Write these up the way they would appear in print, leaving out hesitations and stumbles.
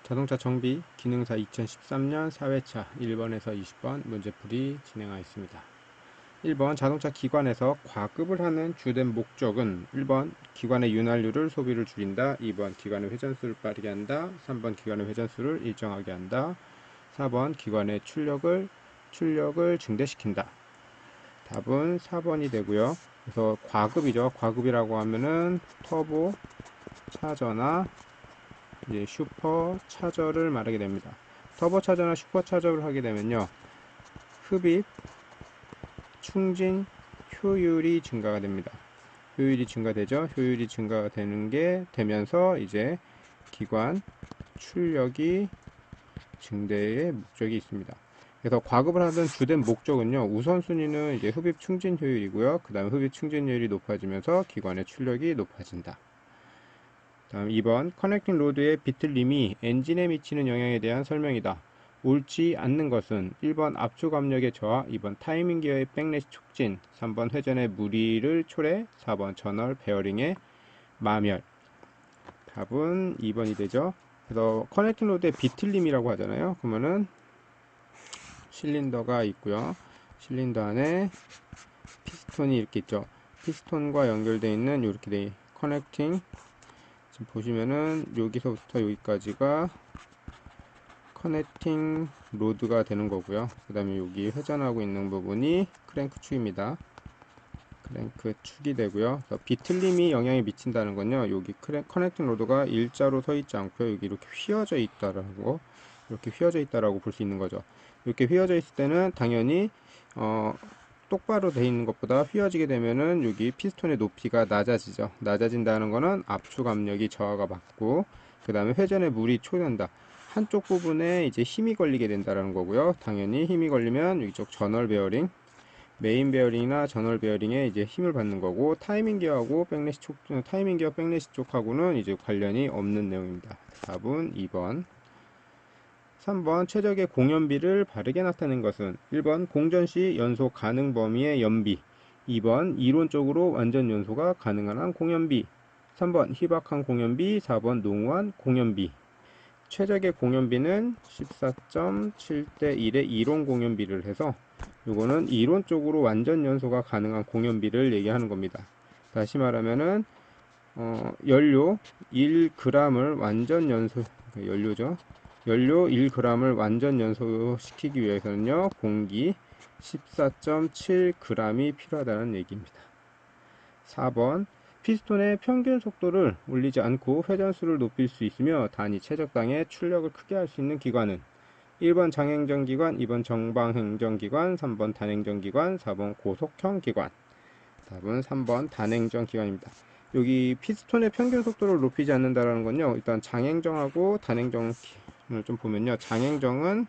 자동차 정비 기능사 2013년 4회차 1번에서 20번 문제풀이 진행하였습니다. 1번 자동차 기관에서 과급을 하는 주된 목적은 1번 기관의 윤활유를 소비를 줄인다, 2번 기관의 회전수를 빠르게 한다, 3번 기관의 회전수를 일정하게 한다, 4번 기관의 출력을 증대시킨다. 답은 4번이 되고요. 그래서 과급이죠. 과급이라고 하면은 터보 차저나 이제 슈퍼 차저를 말하게 됩니다. 터보 차저나 슈퍼 차저를 하게 되면요, 흡입 충진 효율이 증가가 됩니다. 효율이 증가되죠. 효율이 증가가 되면서 이제 기관 출력이 증대의 목적이 있습니다. 그래서 과급을 하던 주된 목적은요, 우선순위는 이제 흡입 충진 효율이고요. 그 다음 흡입 충진 효율이 높아지면서 기관의 출력이 높아진다. 다음 2번 커넥팅 로드의 비틀림이 엔진에 미치는 영향에 대한 설명이다. 옳지 않는 것은 1번 압축 압력의 저하, 2번 타이밍 기어의 백래시 촉진, 3번 회전의 무리를 초래, 4번 전월 베어링의 마멸. 답은 2번이 되죠. 그래서 커넥팅 로드의 비틀림이라고 하잖아요. 그러면은 실린더가 있고요. 실린더 안에 피스톤이 이렇게 있죠. 피스톤과 연결되어 있는 이렇게 커넥팅, 지금 보시면은 여기서부터 여기까지가 커넥팅 로드가 되는 거고요. 그 다음에 여기 회전하고 있는 부분이 크랭크 축입니다. 크랭크 축이 되고요. 비틀림이 영향이 미친다는 건요, 여기 커넥팅 로드가 일자로 서 있지 않고요, 여기 이렇게 휘어져 있다라고, 이렇게 휘어져 있다라고 볼 수 있는 거죠. 이렇게 휘어져 있을 때는 당연히 똑바로 돼 있는 것보다 휘어지게 되면은 여기 피스톤의 높이가 낮아지죠. 낮아진다는 거는 압축 압력이 저하가 받고, 그 다음에 회전의 물이 초된다. 한쪽 부분에 이제 힘이 걸리게 된다는 거고요. 당연히 힘이 걸리면 이쪽 전월 베어링, 메인 베어링이나 전월 베어링에 이제 힘을 받는 거고, 타이밍 기어하고 타이밍 기어 백래시 쪽하고는 이제 관련이 없는 내용입니다. 답은 2번. 3번 최적의 공연비를 바르게 나타낸 것은 1번 공전 시 연소 가능 범위의 연비, 2번 이론적으로 완전 연소가 가능한 한 공연비, 3번 희박한 공연비, 4번 농후한 공연비. 최적의 공연비는 14.7대 1의 이론 공연비를 해서 이거는 이론적으로 완전 연소가 가능한 공연비를 얘기하는 겁니다. 다시 말하면은 연료 1g을 완전 연소, 연료죠. 연료 1g을 완전 연소시키기 위해서는요, 공기 14.7g이 필요하다는 얘기입니다. 4번 피스톤의 평균 속도를 올리지 않고 회전수를 높일 수 있으며 단위 최적당의 출력을 크게 할 수 있는 기관은 1번 장행정기관, 2번 정방행정기관, 3번 단행정기관, 4번 고속형 기관. 답은 3번 단행정기관입니다. 여기 피스톤의 평균 속도를 높이지 않는다라는 건요, 일단 장행정하고 단행정을 좀 보면요, 장행정은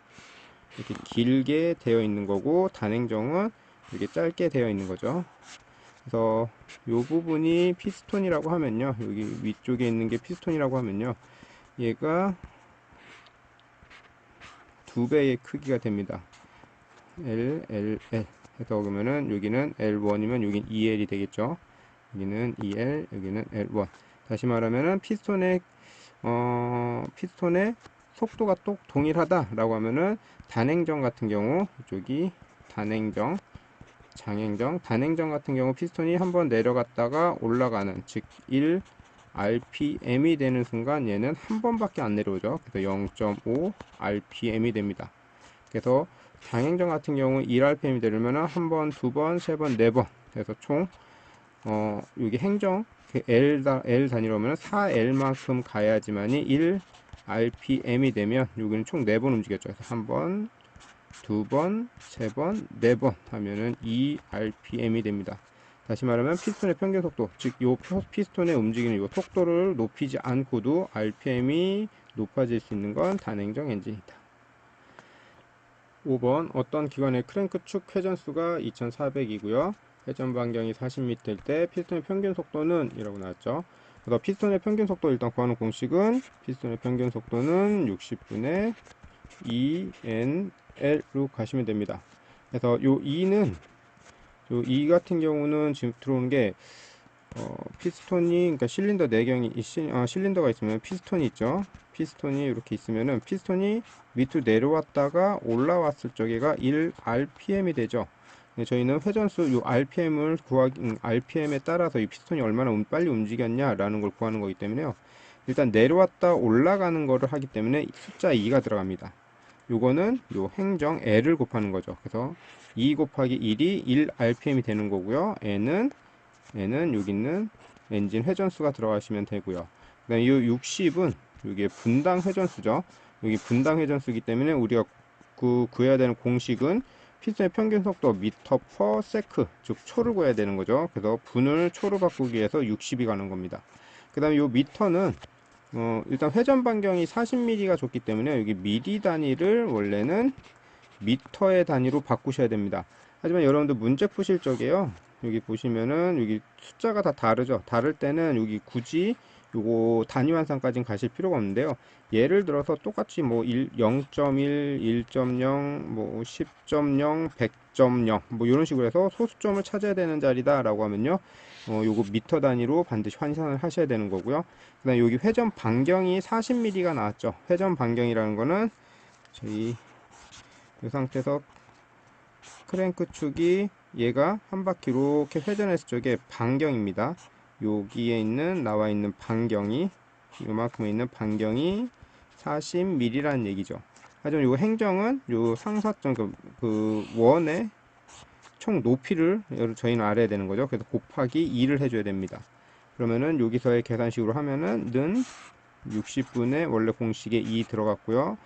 이렇게 길게 되어 있는 거고 단행정은 이렇게 짧게 되어 있는 거죠. 그래서 이 부분이 피스톤이라고 하면요, 여기 위쪽에 있는 게 피스톤이라고 하면요, 얘가 2배의 크기가 됩니다. L, L, L 해서 그러면은 여기는 L1이면 여긴 EL이 되겠죠. 여기는 EL, 여기는 L1. 다시 말하면은 피스톤의 속도가 또 동일하다라고 하면은 단행정 같은 경우, 이쪽이 단행정, 장행정, 단행정 같은 경우 피스톤이 한번 내려갔다가 올라가는, 즉 1 RPM이 되는 순간 얘는 한 번밖에 안 내려오죠. 그래서 0.5 RPM이 됩니다. 그래서 장행정 같은 경우 1 RPM이 되려면 한 번, 두 번, 세 번, 네 번 해서 총 여기 행정 L 단위로 하면 4L만큼 가야지만이 1 RPM이 되면 여기는 총 4번 움직였죠. 그래서 한 번, 두 번, 세 번, 네 번 하면은 2 RPM이 됩니다. 다시 말하면 피스톤의 평균 속도, 즉 요 피스톤의 움직이는 요 속도를 높이지 않고도 RPM이 높아질 수 있는 건 단행정 엔진이다. 5번 어떤 기관의 크랭크 축 회전수가 2400이고요. 회전 반경이 40m일 때 피스톤의 평균 속도는 이라고 나왔죠. 그래서 피스톤의 평균 속도 일단 구하는 공식은 피스톤의 평균 속도는 60분의 2NL로 가시면 됩니다. 그래서 요 2는 요 2 같은 경우는 지금 들어오는 게 피스톤이, 그러니까 실린더 내경이 실린더가 있으면 피스톤이 있죠. 피스톤이 이렇게 있으면은 피스톤이 밑으로 내려왔다가 올라왔을 적에가 1 RPM이 되죠. 저희는 회전수 요 RPM을 구하기, RPM에 따라서 이 피스톤이 얼마나 빨리 움직였냐라는 걸 구하는 거기 때문에요. 일단 내려왔다 올라가는 거를 하기 때문에 숫자 2가 들어갑니다. 요거는 요 행정 L을 곱하는 거죠. 그래서 2 곱하기 1이 1 RPM이 되는 거고요. N은 여기 있는 엔진 회전수가 들어가시면 되고요. 그다음에 이 60은 이게 분당 회전수죠. 여기 분당 회전수이기 때문에 우리가 구해야 되는 공식은 피스톤의 평균 속도 미터 퍼 세크, 즉 초를 구해야 되는 거죠. 그래서 분을 초로 바꾸기 위해서 60이 가는 겁니다. 그 다음에 이 미터는 일단 회전 반경이 40mm가 좋기 때문에 여기 미리 단위를 원래는 미터의 단위로 바꾸셔야 됩니다. 하지만 여러분들 문제 푸실 적에요, 여기 보시면은 여기 숫자가 다 다르죠. 다를 때는 여기 굳이 요거 단위 환산까지는 가실 필요가 없는데요. 예를 들어서 똑같이 뭐 0.1, 1.0, 뭐 10.0, 100.0 뭐 이런 식으로 해서 소수점을 찾아야 되는 자리다 라고 하면요, 요거 미터 단위로 반드시 환산을 하셔야 되는 거고요. 그 다음에 여기 회전 반경이 40mm가 나왔죠. 회전 반경이라는 거는 저희 이 상태에서 크랭크 축이 얘가 한 바퀴 이렇게 회전했을 적에 반경입니다. 여기에 있는 나와 있는 반경이, 요만큼에 있는 반경이 40mm라는 얘기죠. 하지만 요 행정은 요 상사점 그 원의 총 높이를 저희는 알아야 되는 거죠. 그래서 곱하기 2를 해줘야 됩니다. 그러면은 여기서의 계산식으로 하면은 는 60분의 원래 공식에 2 들어갔고요.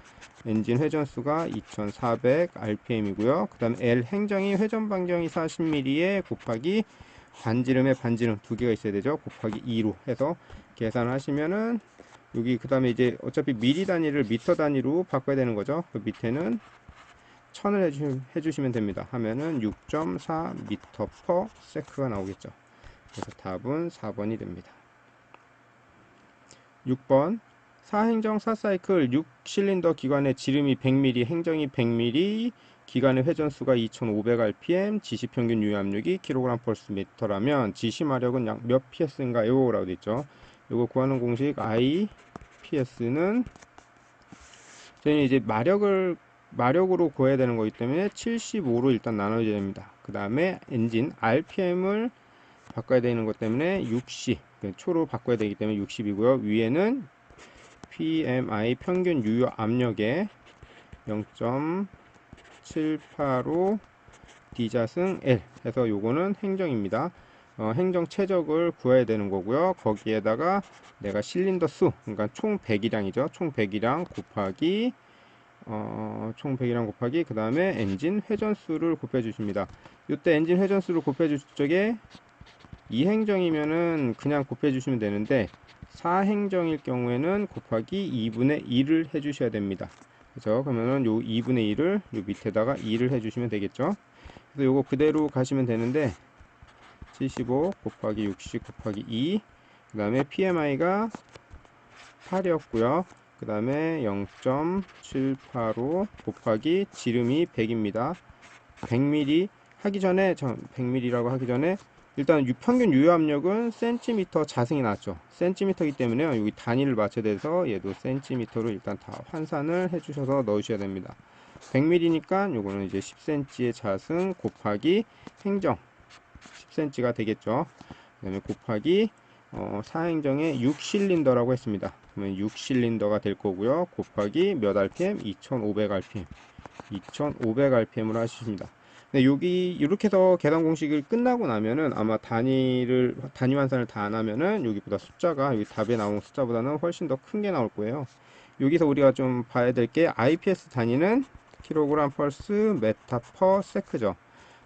엔진 회전수가 2400 RPM이고요. 그 다음 L 행정이 회전 반경이 40mm에 곱하기 반지름에 반지름 두 개가 있어야 되죠. 곱하기 2로 해서 계산하시면은 여기 그 다음에 이제 어차피 미리 단위를 미터 단위로 바꿔야 되는 거죠. 그 밑에는 1000을 해주시면 됩니다. 하면은 6.4 미터 퍼 세크가 나오겠죠. 그래서 답은 4번이 됩니다. 6번 사행정 4사이클 6실린더 기관의 지름이 100mm, 행정이 100mm, 기관의 회전수가 2500rpm, 지시평균 유압력이 kg/m라면 지시마력은 약 몇 ps인가요? 라고 되어있죠. 이거 구하는 공식 IPS는 저희는 이제 마력으로 구해야 되는 거기 때문에 75로 일단 나눠야 됩니다. 그 다음에 엔진 RPM을 바꿔야 되는 것 때문에 60, 초로 바꿔야 되기 때문에 60이고요. 위에는 PMI 평균 유효 압력에 0.785 D자승 L 해서 요거는 행정입니다. 행정 최적을 구해야 되는 거고요. 거기에다가 내가 실린더 수, 그러니까 총 100이량이죠. 총 100이량 곱하기 그 다음에 엔진 회전수를 곱해 주십니다. 이때 엔진 회전수를 곱해 주실 적에 2행정이면은 그냥 곱해 주시면 되는데 4행정일 경우에는 곱하기 2분의 1을 해 주셔야 됩니다. 그죠? 그러면은 요 2분의 1을 요 밑에다가 2를 해 주시면 되겠죠. 그래서 요거 그대로 가시면 되는데 75 곱하기 60 곱하기 2, 그 다음에 PMI가 8이었고요. 그 다음에 0.785 곱하기 지름이 100입니다. 100mm 하기 전에 100mm라고 하기 전에 일단 평균 유효압력은 센티미터 자승이 나왔죠. 센티미터이기 때문에 여기 단위를 맞춰야 돼서 얘도 센티미터로 일단 다 환산을 해주셔서 넣으셔야 됩니다. 100mm니까 요거는 이제 10cm의 자승 곱하기 행정 10cm가 되겠죠. 그 다음에 곱하기 4행정의 6실린더라고 했습니다. 그러면 6실린더가 될 거고요. 곱하기 몇 RPM? 2500rpm. 2500rpm으로 하십니다. 네, 여기 이렇게 해서 계산 공식을 끝나고 나면은 아마 단위 환산을 다 안 하면은 여기보다 숫자가 여기 답에 나온 숫자보다는 훨씬 더 큰 게 나올 거예요. 여기서 우리가 좀 봐야 될 게 IPS 단위는 킬로그램 펄스 메타 퍼 세크죠.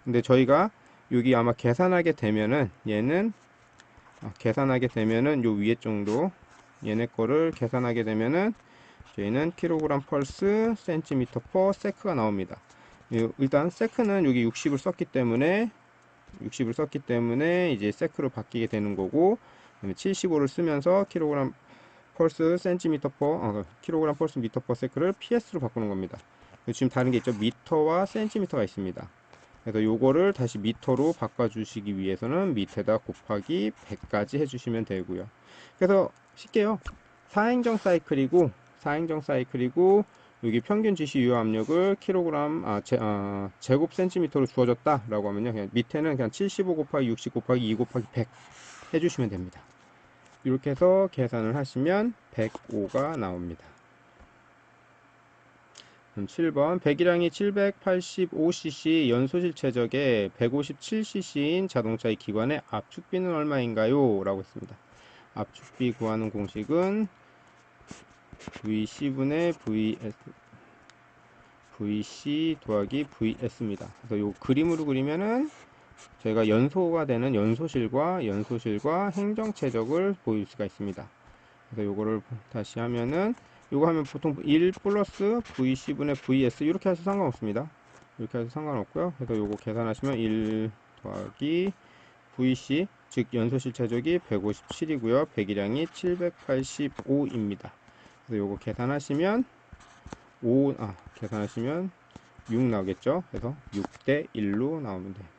근데 저희가 여기 아마 계산하게 되면은 얘는 요 위에 정도 얘네 거를 계산하게 되면은 저희는 킬로그램 펄스 센티미터 퍼 세크가 나옵니다. 일단 세크는 여기 60을 썼기 때문에 이제 세크로 바뀌게 되는 거고, 75를 쓰면서 킬로그램 펄스 센티미터 퍼 킬로그램 펄스 미터 퍼 세크를 PS로 바꾸는 겁니다. 지금 다른 게 있죠. 미터와 센티미터가 있습니다. 그래서 요거를 다시 미터로 바꿔주시기 위해서는 밑에다 곱하기 100까지 해주시면 되고요. 그래서 쉽게요. 4행정 사이클이고 4행정 사이클이고 여기 평균 지시 유효 압력을 제곱 센티미터로 주어졌다 라고 하면요, 그냥 밑에는 그냥 75 곱하기 60 곱하기 2 곱하기 100 해주시면 됩니다. 이렇게 해서 계산을 하시면 105가 나옵니다. 7번 배기량이 785cc 연소실 최적의 157cc인 자동차의 기관의 압축비는 얼마인가요? 라고 했습니다. 압축비 구하는 공식은 VC분의 VC 더하기 VS입니다. 그래서 요 그림으로 그리면은 저희가 연소가 되는 연소실과 행정 최적을 보일 수가 있습니다. 그래서 요거를 다시 하면은 요거 하면 보통 1 플러스 VC분의 VS 이렇게 해서 상관없습니다. 이렇게 해서 상관없고요. 그래서 요거 계산하시면 1 더하기 VC 즉 연소실 최적이 157이고요. 배기량이 785입니다. 그래서 요거 계산하시면 계산하시면 6 나오겠죠. 그래서 6대 1로 나오면 됩니다.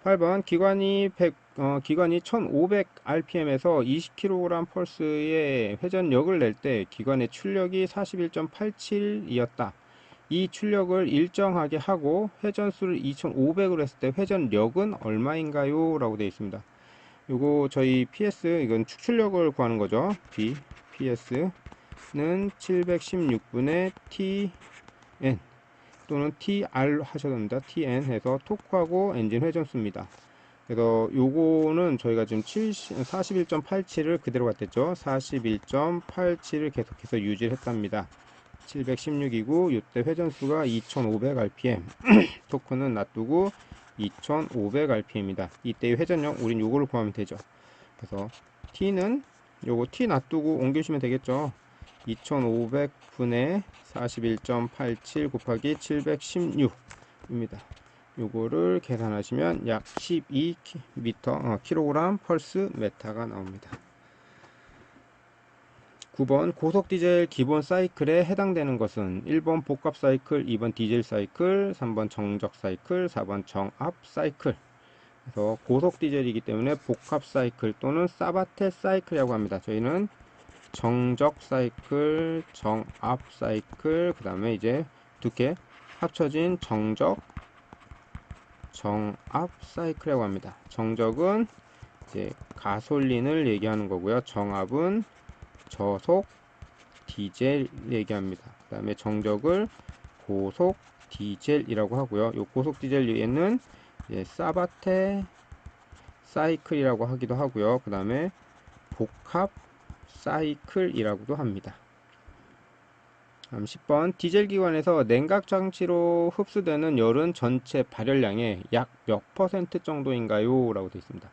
8번 기관이 1500rpm에서 20kg 펄스의 회전력을 낼 때 기관의 출력이 41.87이었다. 이 출력을 일정하게 하고 회전수를 2500으로 했을 때 회전력은 얼마인가요? 라고 되어 있습니다. 요거 저희 PS 이건 축출력을 구하는 거죠. PS는 716분의 TN 또는 TR 하셔도 됩니다. TN 해서 토크하고 엔진 회전수입니다. 그래서 요거는 저희가 지금 41.87을 그대로 갖댔죠. 41.87을 계속해서 유지를 했답니다. 716이고 이때 회전수가 2500rpm 토크는 놔두고 2500rpm입니다. 이때의 회전력 우린 요거를 구하면 되죠. 그래서 T는 요거 T 놔두고 옮기시면 되겠죠. 2500분의 41.87 곱하기 716입니다. 요거를 계산하시면 약 12kg 펄스 메타가 나옵니다. 9번 고속 디젤 기본 사이클에 해당되는 것은 1번 복합 사이클, 2번 디젤 사이클, 3번 정적 사이클, 4번 정압 사이클. 그래서 고속 디젤이기 때문에 복합 사이클 또는 사바테 사이클이라고 합니다. 저희는 정적 사이클, 정압 사이클, 그 다음에 이제 두 개 합쳐진 정적, 정압 사이클이라고 합니다. 정적은 이제 가솔린을 얘기하는 거고요. 정압은 저속 디젤 얘기합니다. 그 다음에 정적을 고속 디젤이라고 하고요. 이 고속 디젤에는 사바테 사이클이라고 하기도 하고요. 그 다음에 복합 사이클이라고도 합니다. 10번 디젤 기관에서 냉각 장치로 흡수되는 열은 전체 발열량의 약 몇 퍼센트 정도인가요? 라고 되어 있습니다.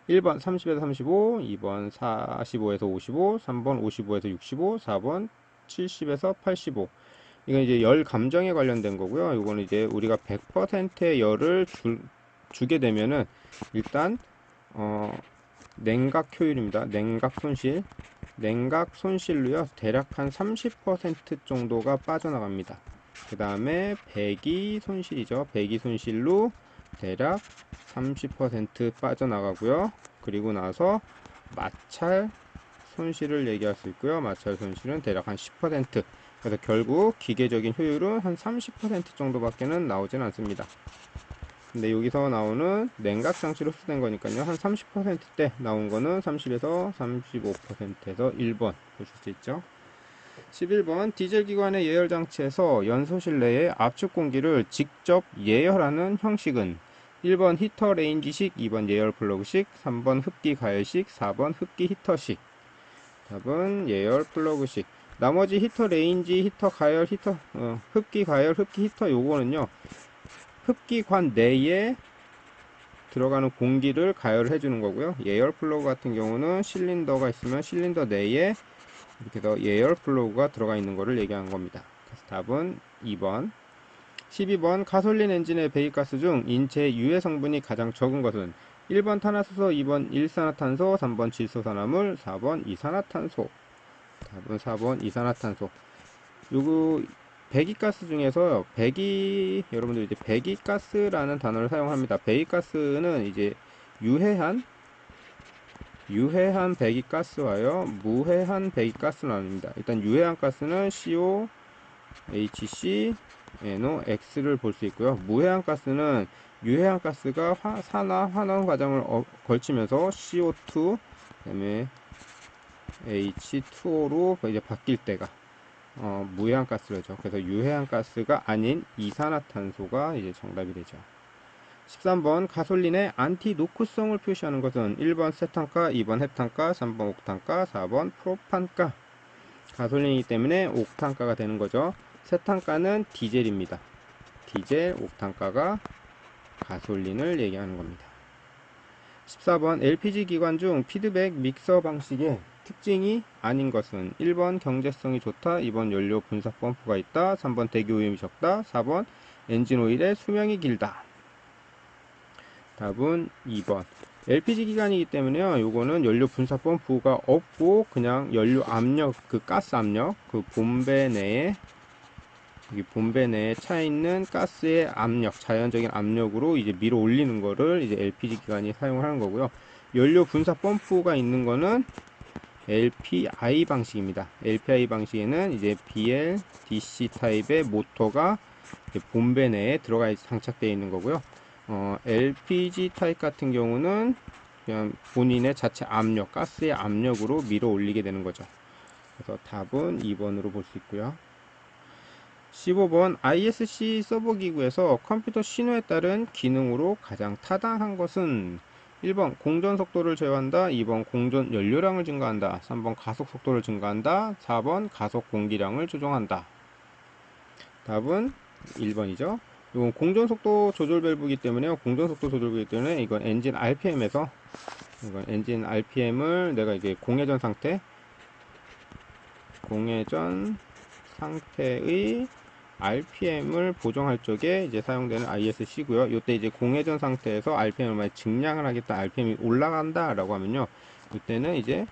1번 30에서 35, 2번 45에서 55, 3번 55에서 65, 4번 70에서 85. 이건 이제 열 감정에 관련된 거고요. 이거는 이제 우리가 100%의 열을 주게 되면은 일단 냉각 효율입니다. 냉각 손실로요. 대략 한 30% 정도가 빠져나갑니다. 그 다음에 배기 손실이죠. 배기 손실로 대략 30% 빠져나가고요. 그리고 나서 마찰 손실을 얘기할 수 있고요. 마찰 손실은 대략 한 10%. 그래서 결국 기계적인 효율은 한 30% 정도밖에는 나오진 않습니다. 근데 여기서 나오는 냉각 장치로 흡수된 거니까요. 한 30%대 나온 거는 30에서 35%에서 1번 보실 수 있죠. 11번 디젤 기관의 예열 장치에서 연소실 내에 압축 공기를 직접 예열하는 형식은 1번 히터 레인지식, 2번 예열 플러그식, 3번 흡기 가열식, 4번 흡기 히터식. 답은 예열 플러그식. 나머지 히터 레인지, 히터 가열, 흡기 가열, 흡기 히터 요거는요. 흡기관 내에 들어가는 공기를 가열을 해주는 거고요. 예열 플러그 같은 경우는 실린더가 있으면 실린더 내에 이렇게 해서 예열 플러그가 들어가 있는 것을 얘기하는 겁니다. 그래서 답은 2번. 12번 가솔린 엔진의 배기가스 중 인체 유해 성분이 가장 적은 것은 1번 탄화수소, 2번 일산화탄소, 3번 질소산화물, 4번 이산화탄소. 답은 4번 이산화탄소. 요거 배기가스 중에서 여러분들 이제 배기가스라는 단어를 사용합니다. 배기가스는 이제 유해한 유해한 배기가스와요, 무해한 배기가스로 나뉩니다. 일단 유해한 가스는 CO, HC, NOX를 볼 수 있고요. 무해한 가스는 유해한 가스가 산화 환원 과정을 걸치면서 CO2, 그다음에 H2O로 이제 바뀔 때가 무해한 가스로죠. 그래서 유해한 가스가 아닌 이산화탄소가 이제 정답이 되죠. 13번 가솔린의 안티노크성을 표시하는 것은 1번 세탄가, 2번 헵탄가, 3번 옥탄가, 4번 프로판가. 가솔린이기 때문에 옥탄가가 되는 거죠. 세탄가는 디젤입니다. 디젤, 옥탄가가 가솔린을 얘기하는 겁니다. 14번 LPG 기관 중 피드백 믹서 방식의 특징이 아닌 것은 1번 경제성이 좋다, 2번 연료 분사 펌프가 있다, 3번 대기 오염이 적다, 4번 엔진 오일의 수명이 길다. 답은 2번. LPG 기관이기 때문에요. 요거는 연료 분사 펌프가 없고 그냥 연료 압력, 그 가스 압력, 그 본배 내에 여기 본배 내에 차 있는 가스의 압력, 자연적인 압력으로 이제 밀어 올리는 거를 이제 LPG 기관이 사용을 하는 거고요. 연료 분사 펌프가 있는 거는 LPI 방식입니다. LPI 방식에는 이제 BLDC 타입의 모터가 본배 내에 들어가 장착되어 있는 거고요. LPG 타입 같은 경우는 그냥 본인의 자체 압력, 가스의 압력으로 밀어 올리게 되는 거죠. 그래서 답은 2번으로 볼 수 있고요. 15번 ISC 서버 기구에서 컴퓨터 신호에 따른 기능으로 가장 타당한 것은 1번 공전 속도를 제어한다, 2번 공전 연료량을 증가한다, 3번 가속 속도를 증가한다, 4번 가속 공기량을 조정한다. 답은 1번이죠. 이건 공전 속도 조절 밸브이기 때문에요. 공전 속도 조절이기 때문에 이건 엔진 RPM에서 이건 엔진 RPM을 내가 이게 공회전 상태의 RPM을 보정할 적에 이제 사용되는 ISC고요. 이때 이제 공회전 상태에서 RPM을 만약 증량을 하겠다, RPM이 올라간다 라고 하면요, 이때는 이제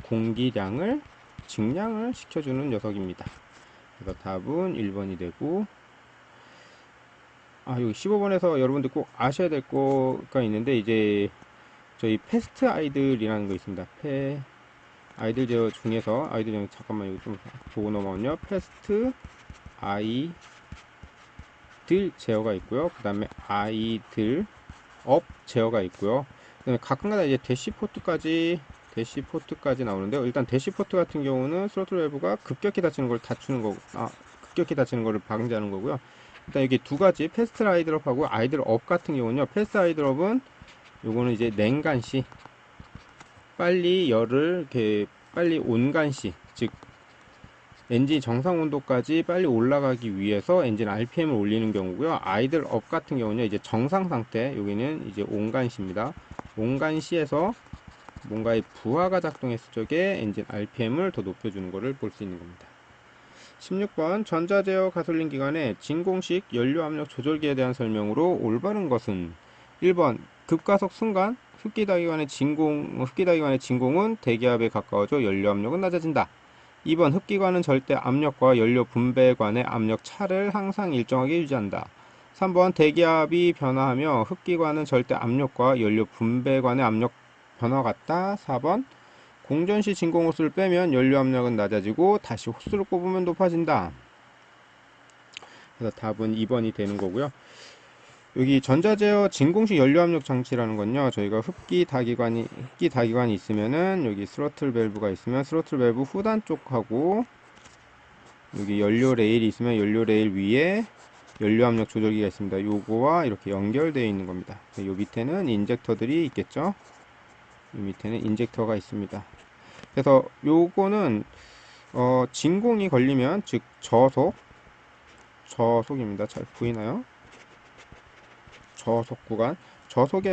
공기량을 증량을 시켜주는 녀석입니다. 그래서 답은 1번이 되고, 여기 15번에서 여러분들 꼭 아셔야 될 거가 있는데, 이제 저희 패스트 아이들이라는 거 있습니다. 아이들 제어 중에서 잠깐만 이거 좀 보고 넘어오면요, 패스트 아이들 제어가 있고요. 그 다음에 아이들 업 제어가 있고요. 그다음에 가끔가다 이제 대시포트까지 나오는데요. 일단 대시포트 같은 경우는 스로틀 밸브가 급격히 닫히는 걸 급격히 닫히는 거를 방지하는 거고요. 일단 여기 두 가지 패스트 아이드업하고 아이들업 같은 경우는요, 패스트 아이드업은 요거는 이제 냉간시, 빨리 열을 이렇게 빨리 온간시, 즉 엔진 정상 온도까지 빨리 올라가기 위해서 엔진 RPM을 올리는 경우고요. 아이들업 같은 경우는 이제 정상 상태, 여기는 이제 온간시입니다. 온간시에서 뭔가의 부하가 작동했을 적에 엔진 RPM을 더 높여주는 것을 볼 수 있는 겁니다. 16번 전자제어 가솔린 기관의 진공식 연료압력 조절기에 대한 설명으로 올바른 것은 1번 급가속 순간 흡기다기관의 진공은 대기압에 가까워져 연료압력은 낮아진다. 2번 흡기관은 절대 압력과 연료 분배관의 압력 차를 항상 일정하게 유지한다. 3번 대기압이 변화하며 흡기관은 절대 압력과 연료 분배관의 압력 변화가 같다. 4번 공전시 진공 호스를 빼면 연료 압력은 낮아지고 다시 호스를 꼽으면 높아진다. 그래서 답은 2번이 되는 거고요. 여기 전자제어 진공식 연료압력 장치라는 건요, 저희가 흡기 다기관이 있으면은 여기 스로틀 밸브가 있으면 스로틀 밸브 후단 쪽하고 여기 연료 레일이 있으면 연료 레일 위에 연료압력 조절기가 있습니다. 요거와 이렇게 연결되어 있는 겁니다. 요 밑에는 인젝터들이 있겠죠. 이 밑에는 인젝터가 있습니다. 그래서 요거는 진공이 걸리면, 즉 저속입니다. 잘 보이나요? 저속 구간, 저속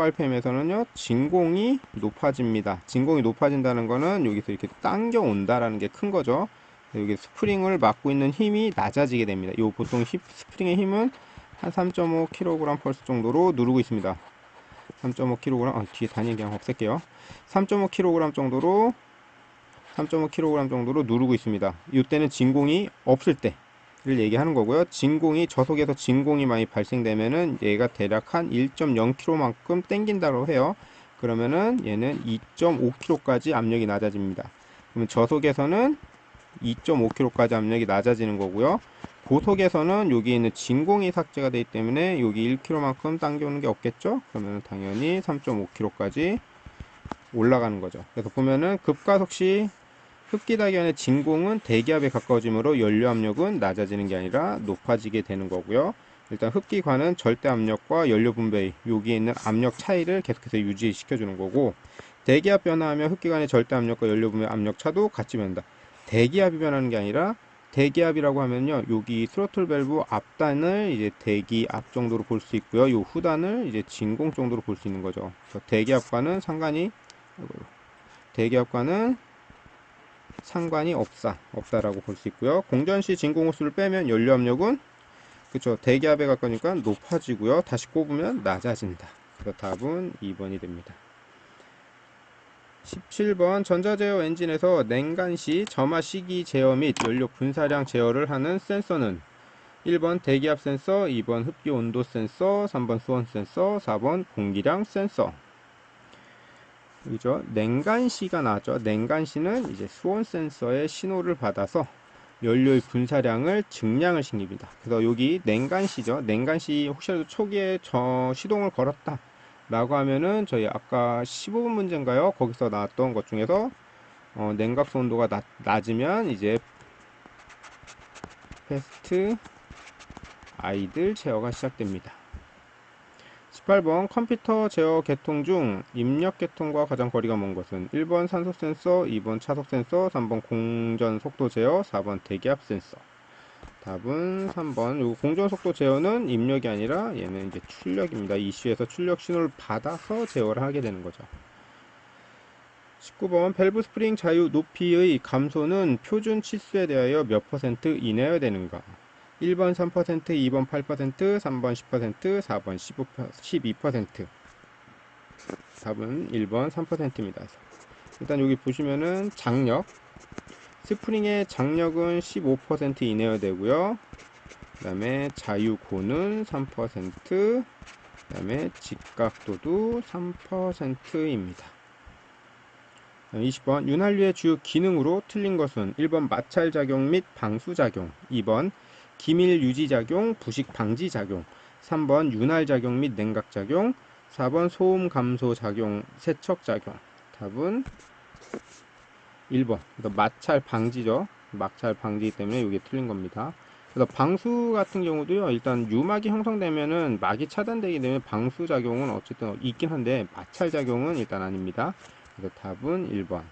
RPM에서는요 진공이 높아집니다. 진공이 높아진다는 거는 여기서 이렇게 당겨 온다라는 게 큰 거죠. 여기 스프링을 막고 있는 힘이 낮아지게 됩니다. 요 보통 스프링의 힘은 한 3.5kg 펄스 정도로 누르고 있습니다. 3.5kg, 뒤에 단위 그냥 없앨게요. 3.5kg 정도로 누르고 있습니다. 이때는 진공이 없을 때를 얘기하는 거고요. 저속에서 진공이 많이 발생되면은 얘가 대략 한 1.0kg만큼 땡긴다고 해요. 그러면은 얘는 2.5kg까지 압력이 낮아집니다. 그러면 저속에서는 2.5kg까지 압력이 낮아지는 거고요. 고속에서는 여기 있는 진공이 삭제가 되기 때문에 여기 1kg만큼 당겨오는 게 없겠죠? 그러면 당연히 3.5kg까지 올라가는 거죠. 그래서 보면은 급가속 시 흡기다기관의 진공은 대기압에 가까워지므로 연료 압력은 낮아지는 게 아니라 높아지게 되는 거고요. 일단 흡기관은 절대 압력과 연료 분배, 여기에 있는 압력 차이를 계속해서 유지시켜 주는 거고, 대기압 변화하면 흡기관의 절대 압력과 연료 분배 압력 차도 같이 변한다. 대기압이 변하는 게 아니라, 대기압이라고 하면요, 여기 스로틀 밸브 앞단을 이제 대기압 정도로 볼 수 있고요, 요 후단을 이제 진공 정도로 볼 수 있는 거죠. 그래서 대기압과는 상관이 없다라고 볼 수 있고요. 공전 시 진공 호스를 빼면 연료 압력은 그쵸, 대기압에 가까우니까 높아지고요. 다시 꼽으면 낮아진다. 그래서 답은 2번이 됩니다. 17번 전자제어 엔진에서 냉간 시 점화 시기 제어 및 연료 분사량 제어를 하는 센서는 1번 대기압 센서, 2번 흡기 온도 센서, 3번 수온 센서, 4번 공기량 센서. 여기죠. 냉간시가 나왔죠. 냉간시는 이제 수온 센서의 신호를 받아서 연료의 분사량을 증량을 시킵니다. 그래서 여기 냉간시죠. 냉간시 혹시라도 초기에 시동을 걸었다 라고 하면은 저희 아까 15분 문제인가요? 거기서 나왔던 것 중에서 냉각수 온도가 낮으면 이제 패스트 아이들 제어가 시작됩니다. 18번 컴퓨터 제어 계통 중 입력 계통과 가장 거리가 먼 것은 1번 산소 센서, 2번 차속 센서, 3번 공전 속도 제어, 4번 대기압 센서. 답은 3번. 요 공전 속도 제어는 입력이 아니라 얘는 이제 출력입니다. 이슈에서 출력 신호를 받아서 제어를 하게 되는 거죠. 19번 밸브 스프링 자유 높이의 감소는 표준 치수에 대하여 몇 퍼센트 이내여야 되는가? 1번 3%, 2번 8%, 3번 10%, 4번 12%. 답은 1번 3%입니다. 일단 여기 보시면은 장력, 스프링의 장력은 15% 이내여야 되고요. 그 다음에 자유고는 3%, 그 다음에 직각도도 3%입니다. 20번 윤활유의 주요 기능으로 틀린 것은 1번 마찰작용 및 방수작용, 2번 기밀 유지작용, 부식 방지작용, 3번 윤활작용 및 냉각작용, 4번 소음 감소작용, 세척작용. 답은 1번. 마찰 방지죠. 마찰 방지이기 때문에 이게 틀린 겁니다. 그래서 방수 같은 경우도요, 일단 유막이 형성되면은 막이 차단되기 때문에 방수 작용은 어쨌든 있긴 한데 마찰 작용은 일단 아닙니다. 그래서 답은 1번.